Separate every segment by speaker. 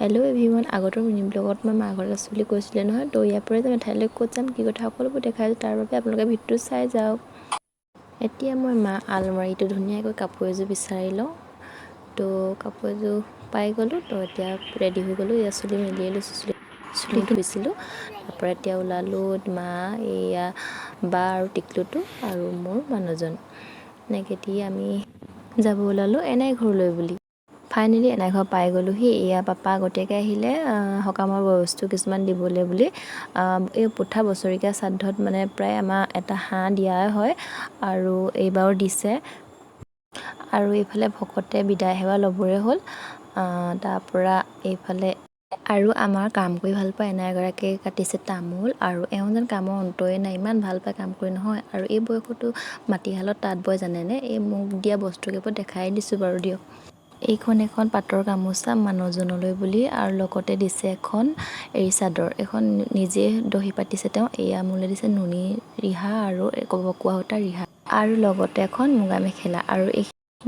Speaker 1: Hello' everyone, আগতৰ mini ব্লগত মই মা ঘৰত আছোঁ বুলি কৈছিলে নহয়। তো ইয়াৰ পৰা যাম এঠাইলৈ ক'ত যাম কি কথা সকলোবোৰ দেখাইছোঁ, তাৰ বাবে আপোনালোকে ভিডিঅ'টো চাই যাওক। এতিয়া মই মা আলমাৰিটো ধুনীয়াকৈ কাপোৰ এযোৰ বিচাৰি লওঁ। তো কাপোৰ এযোৰ পাই গ'লোঁ। তো এতিয়া ৰেডি হৈ গ'লোঁ। এয়া চুলি মেলিয়াই লৈছোঁ, চুলি ধুইছিলোঁ। তাৰপৰা এতিয়া ওলালোঁ, মা এয়া বা আৰু টিকলুটো আৰু মোৰ মানুহজন এনেকৈ দি আমি যাব ওলালোঁ এনাই ঘৰলৈ বুলি। ফাইনেলি এনাই ঘৰ পাই গ'লোহি। এয়া পাপা আগতীয়াকৈ আহিলে সকামৰ বস্তু কিছুমান দিবলৈ বুলি। এই পুঠা বছৰেকীয়া শ্ৰাদ্ধত মানে প্ৰায় আমাৰ এটা হাঁহ দিয়া হয় আৰু এইবাৰো দিছে। আৰু এইফালে ভকতে বিদায় সেৱা ল'বৰে হ'ল। তাৰপৰা এইফালে আৰু আমাৰ কাম কৰি ভাল পায় এনাই এগৰাকীয়ে কাটিছে তামোল, আৰু এওঁ যেন কামৰ অন্তই নাই, ইমান ভাল পায় কাম কৰি নহয়। আৰু এই বয়সতো মাটিশালত তাঁত বয় জানেনে। এই মোক দিয়া বস্তুকেইপদ দেখাই দিছোঁ বাৰু দিয়ক। এইখন এখন পাটৰ গামোচা মানুহজনলৈ বুলি, আৰু লগতে দিছে এখন এৰী চাদৰ। এখন নিজে দহি পাতিছে তেওঁ। এয়া মোলৈ দিছে নুনী ৰিহা আৰু বকোৱা সূতাৰ ৰিহা, আৰু লগতে এখন মুগা মেখেলা। আৰু এই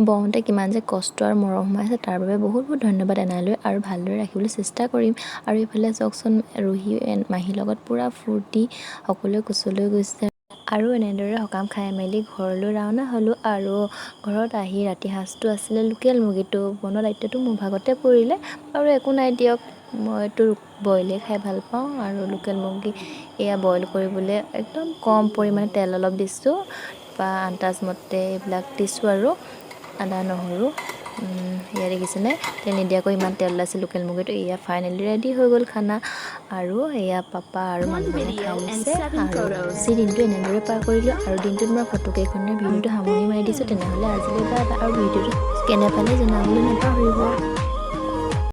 Speaker 1: বওঁতে কিমান যে কষ্ট আৰু মৰম সোমাইছে, তাৰ বাবে বহুত বহুত ধন্যবাদ এনাইলৈ, আৰু ভালদৰে ৰাখিবলৈ চেষ্টা কৰিম। আৰু এইফালে চাওকচোন, ৰুহি মাহীৰ লগত পূৰা ফূৰ্তি, সকলোৱে কোচলৈ গৈছে। আৰু এনেদৰে সকাম খাই মেলি ঘৰলৈ ৰাওনা হ'লোঁ। আৰু ঘৰত আহি ৰাতি সাঁজটো আছিলে লোকেল মুৰ্গীটো বনোৱা দায়িত্বটো মোৰ ভাগতে পৰিলে। আৰু একো নাই দিয়ক, মইতো বইলেই খাই ভাল পাওঁ। আৰু লোকেল মুৰ্গী এয়া বইল কৰিবলৈ একদম কম পৰিমাণে তেল অলপ দিছোঁ, বা আন্দাজমতে এইবিলাক দিছোঁ আৰু আদা নহৰু। এয়া দেখিছেনে, তেল নিদিয়াকৈ ইমান তেল ওলাইছে লোকেল মুৰ্গীটো। এয়া ফাইনেলি ৰেডি হৈ গ'ল খানা। আৰু এয়া পাপা আৰু মানুহজনে খাই লৈছে। আৰু আজি দিনটো এনেদৰে পাৰ কৰিলোঁ। আৰু দিনটোত মই ফটোকেইখনৰ ভিডিঅ'টো সামৰি মাৰি দিছোঁ। তেনেহ'লে আজিলৈ বাই বাই। আৰু ভিডিঅ'টো কেনে পালে জনাবলৈ নাপাহৰিব।